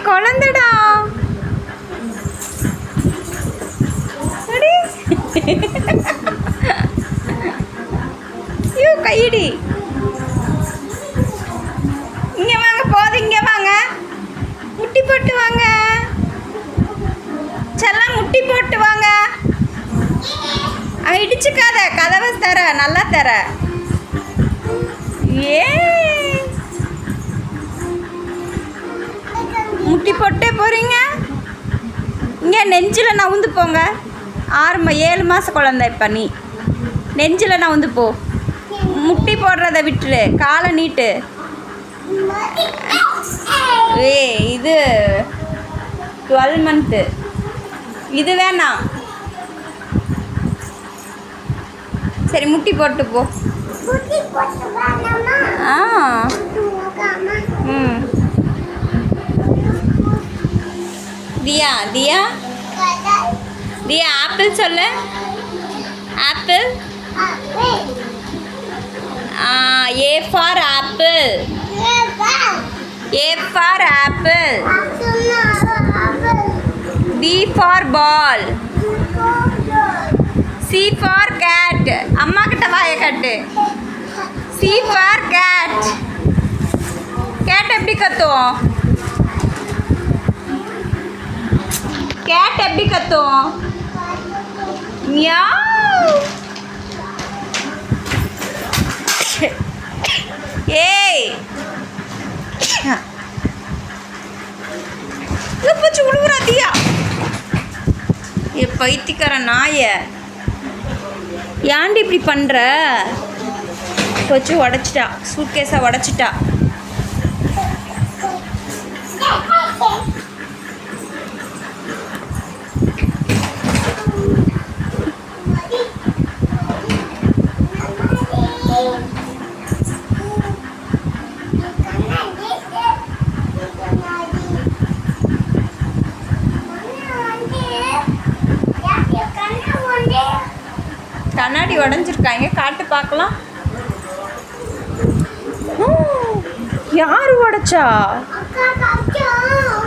குழந்தடா ஐயோ கையடி. இங்க வாங்க, போது இங்க வாங்க, முட்டி போட்டு வாங்க செல்லம், முட்டி போட்டு வாங்க. அங்க இடிச்சுக்காத, கதவை தர நல்லா தர. ஏ முட்டி போட்டே போறீங்க. இங்கே நெஞ்சில் நவுந்து போங்க. 7 மாத குழந்தை இப்போ நீ. நெஞ்சில் நவுந்து போ. முட்டி போடுறத விட்டுரு, காலை நீட்டு. இது 12 மந்த்து. இது வேணாம். சரி முட்டி போட்டு போ. ம். தியா தியா தியா ஆப்பிள் சொல்லு. Apple. A for apple. A for apple. B for ball. C for cat. அம்மா கிட்ட வாய கட்டு. C for cat. cat எப்படி கத்துவோம்? cat எப்படி கத்துவோம்? மியாவ். ஏய் எப்பச்சு உழுவுறாதியா? பைத்தியக்கார நாய, ஏன்டி இப்படி பண்ணுற? வச்சு உடச்சிட்டா, சூட்கேஸை உடச்சிட்டா. கண்ணாடி உடஞ்சிருக்காங்க, காட்டு பார்க்கலாம். யார் உடைச்சா?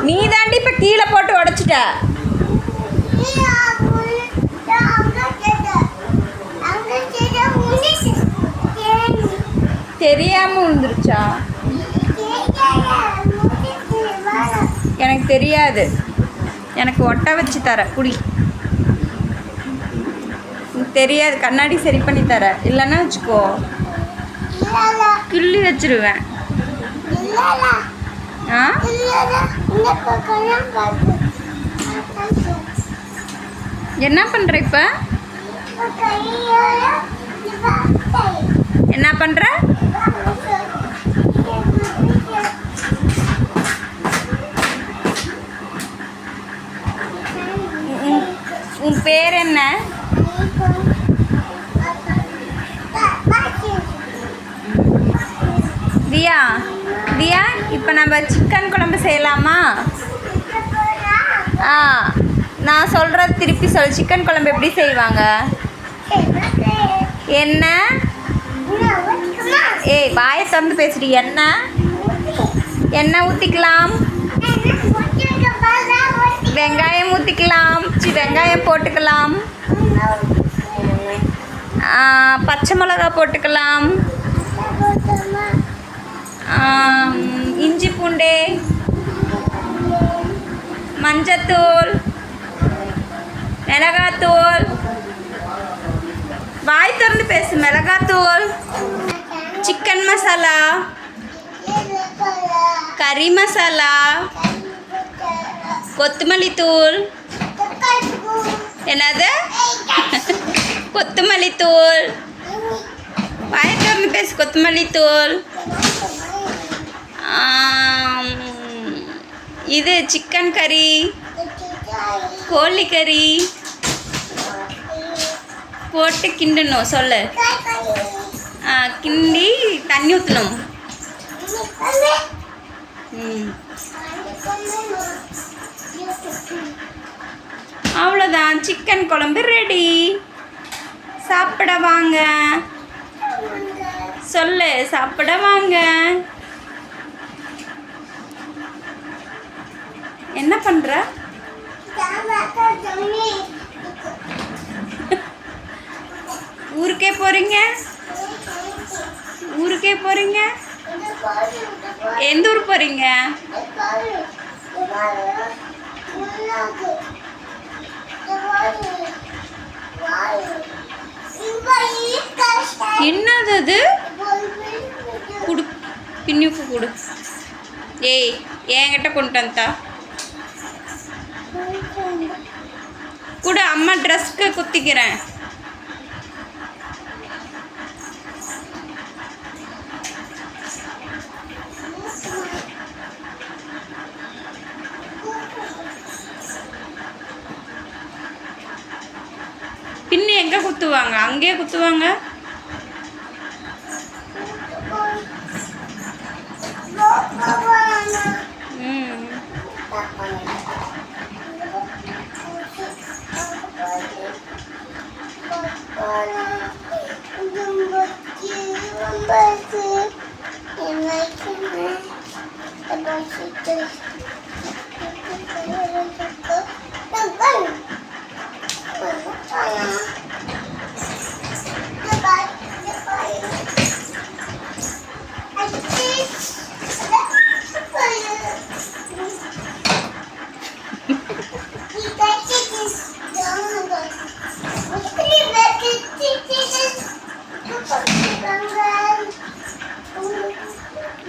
நீ தாண்டி இப்போ கீழே போட்டு உடைச்சிட்ட. தெரியாம விழுந்துருச்சா? எனக்கு தெரியாது, எனக்கு ஒட்ட வச்சு தர குடி. தெரியாது, கண்ணாடி சரி பண்ணி தர. இல்லைன்னா வச்சுக்கோ, கிள்ளி வச்சிருவேன். என்ன பண்ற இப்ப? என்ன பண்ற? உன் பேர் என்ன? தியா தியா, இப்போ நம்ம சிக்கன் குழம்பு செய்யலாமா? நான் சொல்கிறது திருப்பி சொல். சிக்கன் குழம்பு எப்படி செய்வாங்க? என்ன? ஏய் வாயை திறந்து பேசுடி. எண்ணெய் ஊற்றிக்கலாம், வெங்காயம் ஊற்றிக்கலாம், வெங்காயம் போட்டுக்கலாம், பச்சை மிளகா போட்டுக்கலாம், இஞ்சி பூண்டு, மஞ்சத்தூள், மிளகாத்தூள். வாய் திறந்து பேசு. மிளகாத்தூள், சிக்கன் மசாலா, கறி மசாலா, கொத்தமல்லி தூள். என்னது? கொத்தமல்லி தூள். வாய் திறந்து பேசு. கொத்தமல்லி தூள். இது சிக்கன் கறி, கோழி கறி போட்டு கிண்டணும். சொல்லு. கிண்டி தண்ணி ஊற்றணும். அவ்வளோதான், சிக்கன் குழம்பு ரெடி. சாப்பிட வாங்க. சொல்லு, சாப்பிட வாங்க. என்ன பண்ற? ஊருக்கே போறீங்க? ஊருக்கே போறீங்க? எந்த ஊர் போறீங்க? என்னது அது? குடு, பின்னுக்கு கொடு. ஏய், என்கிட்ட கொண்டு வந்தா கொடு. அம்மா ட்ரெஸ்க்கு குத்திக்கிறேன். பின்னு எங்கே குத்துவாங்க? அங்கேயே குத்துவாங்க.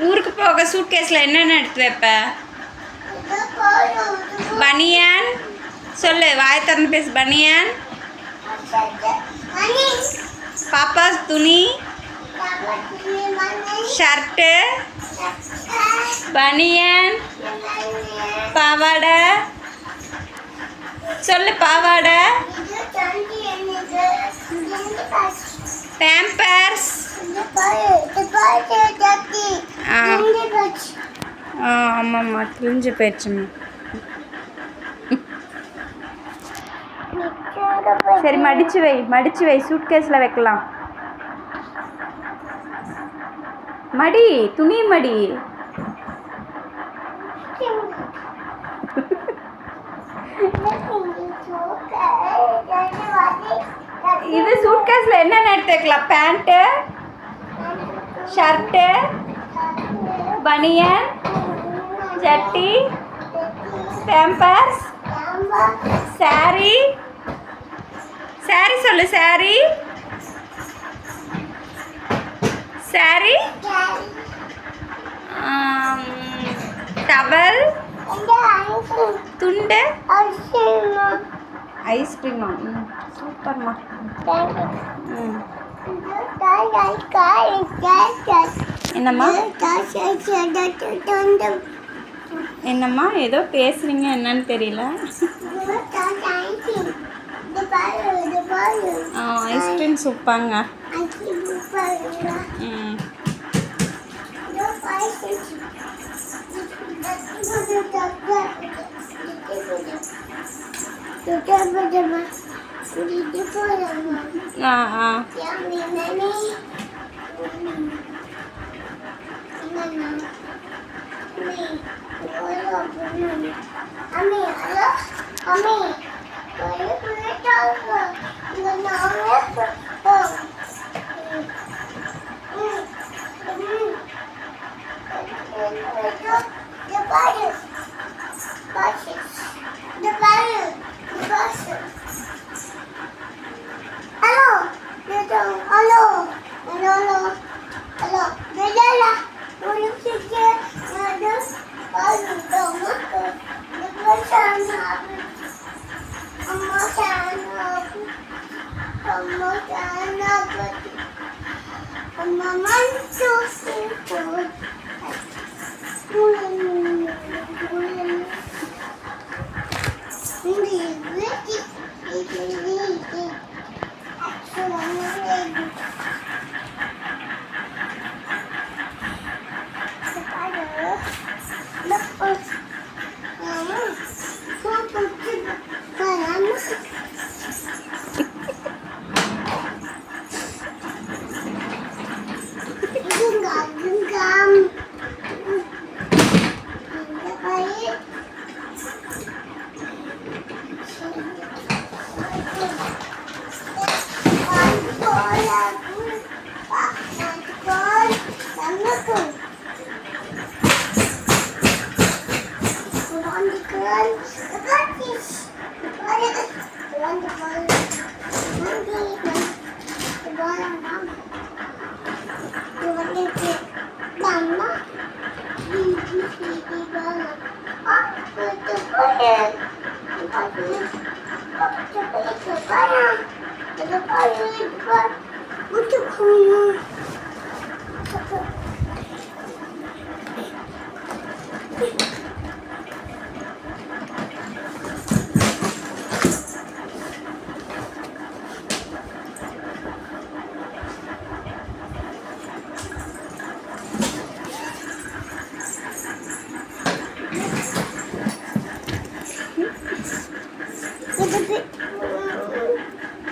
ஊருக்கு போக சூட்கேஸில் என்னென்ன எடுத்து வைப்ப? பனியன். சொல்லு, வாய் திறந்து பேசு. பனியன், பாப்பா துணி, ஷர்ட்டு, பனியன், பாவாடை. சொல்லு, பாவாடை, பேம்பர்ஸ். ஆமாம்மா, கிழிஞ்சு போயிடுச்சும்மா. சரி, மடிச்சு வை, மடிச்சு வை. சூட்கேஸில் வைக்கலாம். மடி, துணி மடி. இது சூட்கேஸில் என்னென்ன எடுத்து வைக்கலாம்? பேண்ட்டு, ஷர்ட்டு, பனியன், ஜட்டி, பேம்பர்ஸ், சாரி. சாரி சொல்லு. சாரி, சாரி, டவல், துண்டு, ஐஸ்கிரீமா. சூப்பர்மா. என்னம்மா? என்னம்மா ஏதோ பேசுறீங்க, என்னன்னு தெரியல. ஐஸ்கிரீம் சூப்பாங்க. Hello.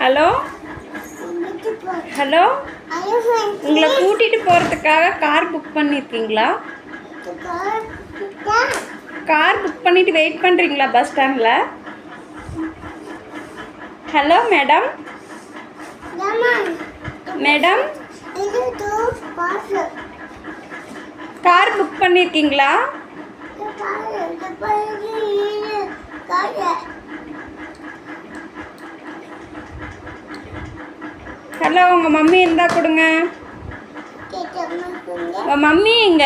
ஹலோ ஹலோ, உங்களை கூட்டிகிட்டு போகிறதுக்காக கார் புக் பண்ணியிருக்கீங்களா? கார் புக் பண்ணிவிட்டு வெயிட் பண்ணுறீங்களா பஸ் ஸ்டாண்டில்? Hello madam, madam car book பண்ணியிருக்கீங்களா? ஹலோ, உங்கள் மம்மி இருந்தால் கொடுங்க. உங்கள் மம்மி எங்க?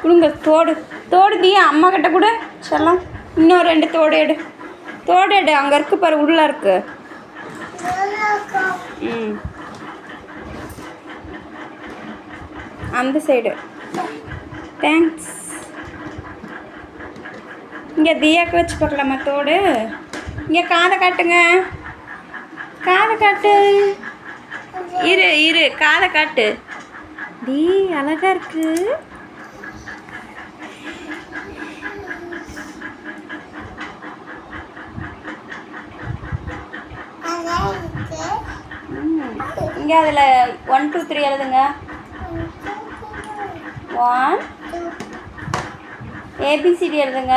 கொடுங்க தோடு. தோடு தீயா அம்மா கிட்ட கூட செல்லம். இன்னும் 2 தோடு எடு. தோடு எடு, அங்கே இருக்கு பாரு, உள்ளே இருக்கு. ம், அந்த சைடு. தேங்க்ஸ். இங்கே தியாக்கு வச்சு பார்க்கலாமா தோடு? இங்கே காதை காட்டுங்க. காதை காட்டு. இரு இரு, காதை காட்டு. டி அழகா இருக்கு. இங்கே அதில் 1 2 3 எழுதுங்க. 1 ABCD எழுதுங்க.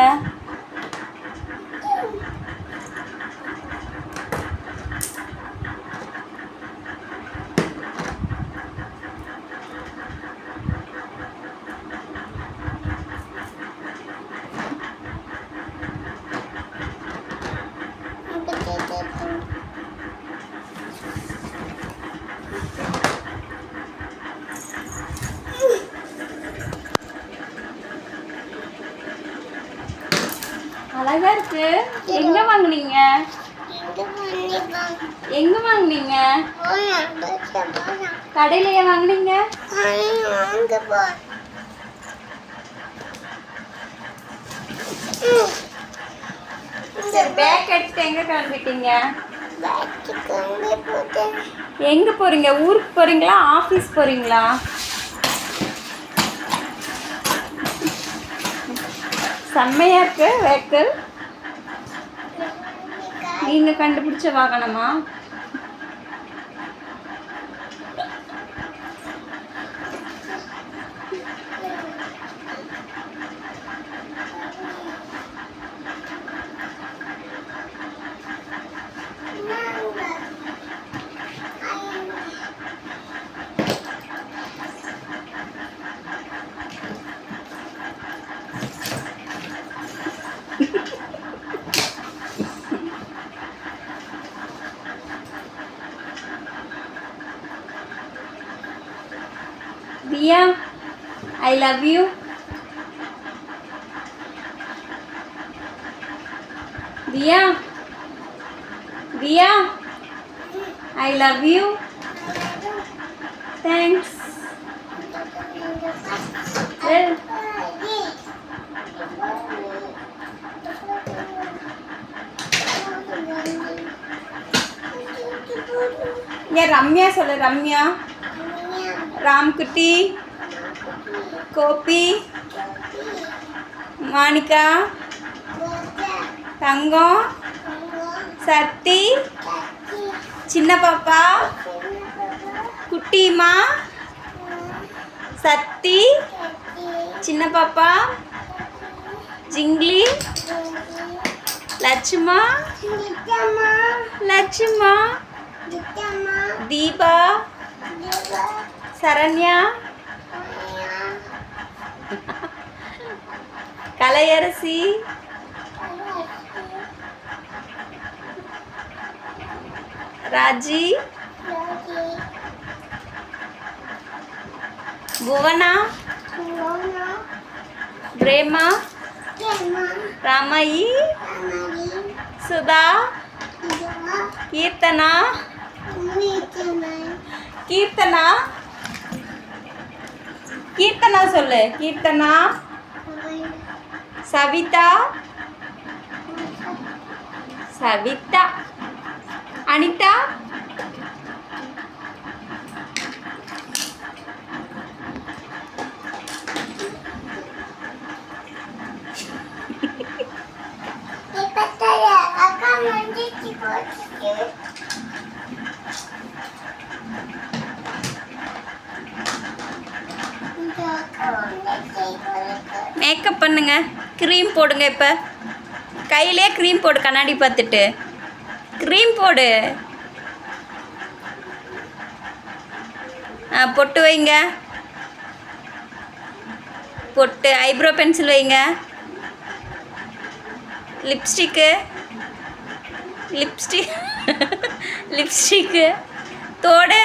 அழகா இருக்கு. எங்க வாங்குனீங்க? எங்க வாங்குனீங்க? கடையிலயே வாங்குனீங்க? சரி, பேக் எடுத்துட்டு எங்க கிளம்பிட்டீங்க? எங்க போறீங்க? ஊருக்கு போறீங்களா, ஆபீஸ் போறீங்களா? செம்மையா இருக்கு வெஹிக்கிள். நீங்க கண்டுபிடிச்ச வாகனமா? Diya, I love you. Diya, Diya, I love you. Thanks. Well, ये रम्या सोले रम्या रामकुटी கோபி மாணிக்கா தங்கம் சத்தி சின்ன பாப்பா குட்டிமா சத்தி, சின்ன பாப்பா, ஜிங்லி, லட்சுமா, லட்சுமா, தீபா, சரண்யா, கலையரசி, ராஜி, புவனா, பிரேமா, ராமாயி, சுதா, கீர்த்தனா, கீர்த்தனா, கீர்த்தனா சொல்லு. கீர்த்தனா, சவிதா, சவிதா, அனிதா, மேக்கப் பண்ணுங்க. க்ரீம் போடுங்க. இப்போ கையிலே க்ரீம் போடு. கண்ணாடி பார்த்துட்டு க்ரீம் போடு. பொட்டு வைங்க. பொட்டு. ஐப்ரோ பென்சில் வைங்க. லிப்ஸ்டிக்கு, லிப்ஸ்டிக்கு, தோடு,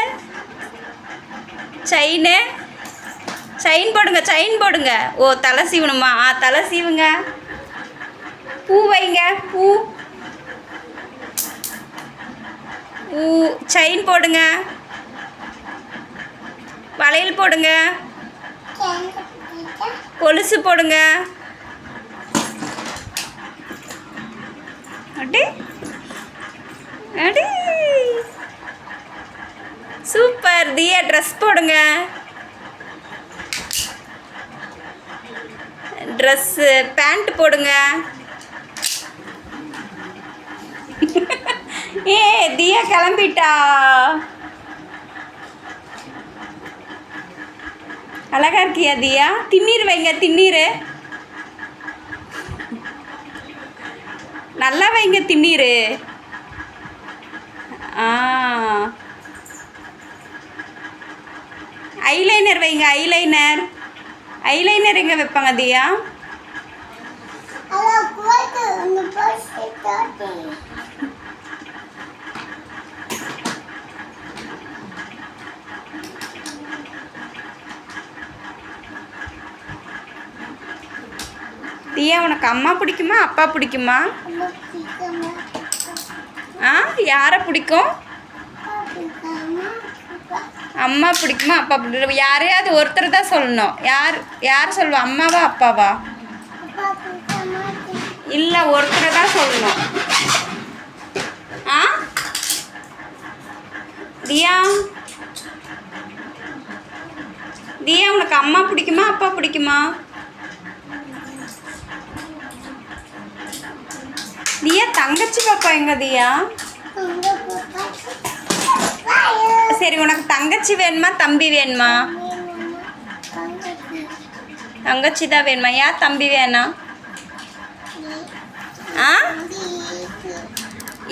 செயின் போடுங்க. செயின் போடுங்க. ஓ, தலை சீவணுமா? தலை சீவுங்க. பூ வைங்க. பூ, செயின் போடுங்க. வளையல் போடுங்க. கொலுசு போடுங்க. அடி அடி சூப்பர். தியா ட்ரெஸ் போடுங்க. ட்ரெஸ்ஸு பேண்ட் போடுங்க. தியா கிளம்பிட்டா. அழகா இருக்கியா தியா? திண்ணீர் வைங்க. திண்ணீர் நல்லா வைங்க. திண்ணீர். ஐலைனர் வைங்க. ஐலைனர் எங்கே வைப்பாங்க தியா? தியா, உனக்கு அம்மா பிடிக்குமா அப்பா பிடிக்குமா? யாரை பிடிக்கும்? அம்மா பிடிக்குமா அப்பா பிடிக்கும்? யாரையாவது ஒருத்தர் தான் சொல்லணும். யார் சொல்லுவா? அம்மாவா அப்பாவா? இல்லை, ஒருத்தரை தான் சொல்லணும். தியா, தியா, உனக்கு அம்மா பிடிக்குமா அப்பா பிடிக்குமா? தியா, தங்கச்சி பாப்பா எங்க தியா? சரி, உனக்கு தங்கச்சி வேணுமா தம்பி வேணுமா? தங்கச்சி தான் வேணுமா? ஏன் தம்பி வேணாம்?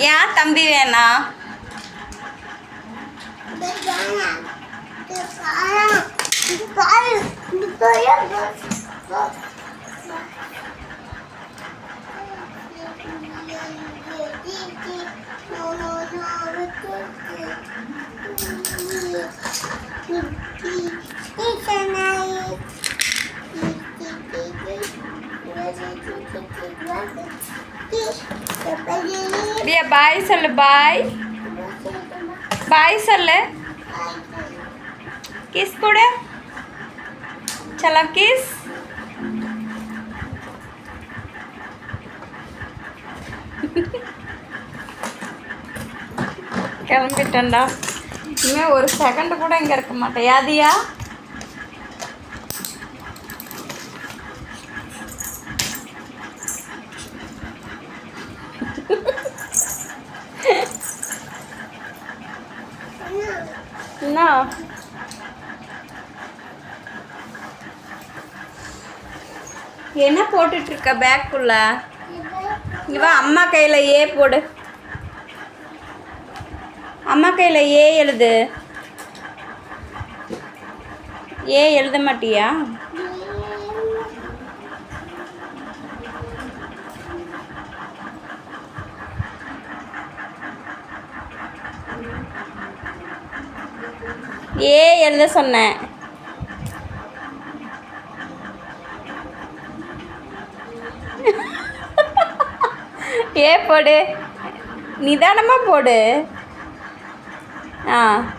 ஏன் தம்பி வேணாம்? தியா, பாய் சொல்லு. பாய் சொல்லு. கிஸ் கொடு. சலாம் கிஸ். கிளம்பிட்டேன்டா. இனிமேல் ஒரு செகண்ட் கூட இங்கே இருக்க மாட்டேன். யாதியா? என்ன என்ன போட்டுட்ருக்க பேக்குள்ள? இவ அம்மா கையில் ஏ போடு. அம்மா கையில் ஏ எழுது. ஏ எழுத மாட்டியா? ஏ எழுத சொன்னேன். ஏ போடு, நிதானமாக போடு. ஆ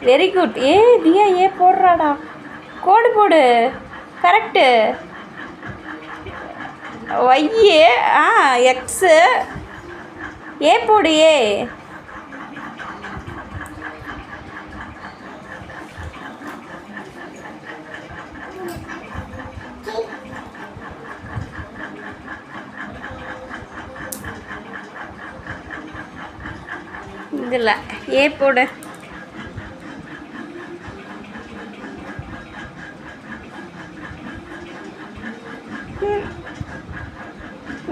வெரி குட். ஏ தியா ஏ போடுறாடா. கோடு போடு. கரெக்டு. ஒய்யே. ஆ எக்ஸு. ஏ போடு. ஏ இதில் ஏ போடு.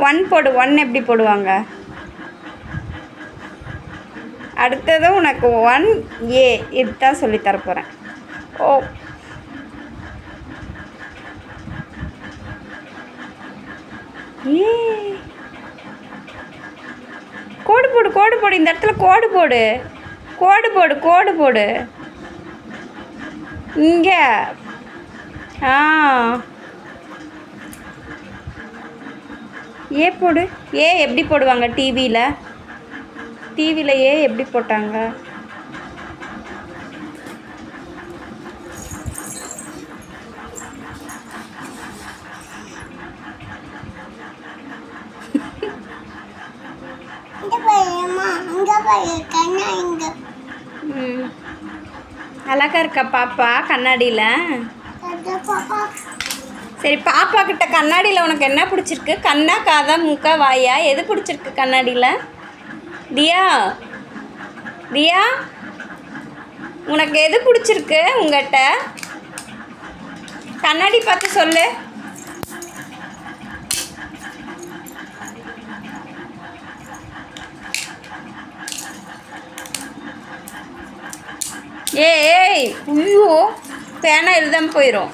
ஒன் போடு. ஒன் எப்படி போடுவாங்க? அடுத்தது உனக்கு 1A இதுதான் சொல்லித்தர போகிறேன். ஓ ஏ கோடு போடு. கோடு போடு. இந்த இடத்துல கோடு போடு. கோடு போடு. கோடு போடு. இங்கே. ஆ ஏ போடு. ஏ எப்படி போடுவாங்க டிவியில்? டிவியில் ஏ எப்படி போட்டாங்க? அழகா இருக்கா பாப்பா கண்ணாடியில்? சரி, பாப்பா கிட்ட கண்ணாடியில் உனக்கு என்ன பிடிச்சிருக்கு? கண்ணா, காதா, மூக்கா, வாயா? எது பிடிச்சிருக்கு கண்ணாடியில்? தியா, தியா உனக்கு எது பிடிச்சிருக்கு? உங்கள்கிட்ட கண்ணாடி பார்த்து சொல்லு. ஏய் ஐயோ, பேனா எழுதாமல் போயிடும்.